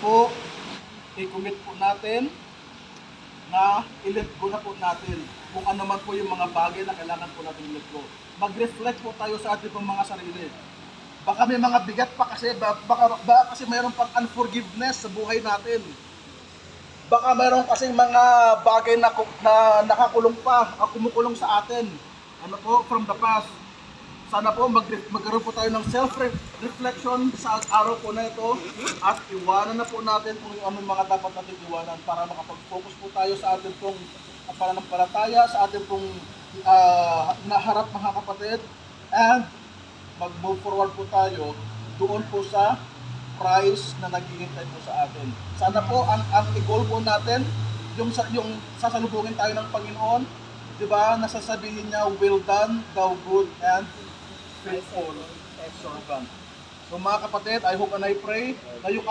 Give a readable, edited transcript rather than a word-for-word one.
po, i-commit po natin na i-let go na po natin kung ano man po yung mga bagay na kailangan po natin i-let go. Mag-reflect po tayo sa ating pong mga sarili. Baka may mga bigat pa kasi, baka kasi mayroon pang unforgiveness sa buhay natin. Baka mayroon kasing mga bagay na nakakulong pa, kumukulong sa atin. Ano po, from the past. Sana po magkaroon po tayo ng self-reflection sa araw po na ito at iwanan na po natin kung anong mga dapat natin iwanan para makapag-focus po tayo sa ating pong pananampalataya, sa ating pong naharap mga kapatid, and mag-move forward po tayo doon po sa prize na naghihintay po sa atin. Sana po ang i-goal po natin, yung sasalubungin tayo ng Panginoon, di ba, nasasabihin niya, well done, thou good and faithful servant. So mga kapatid, I hope and I pray na yung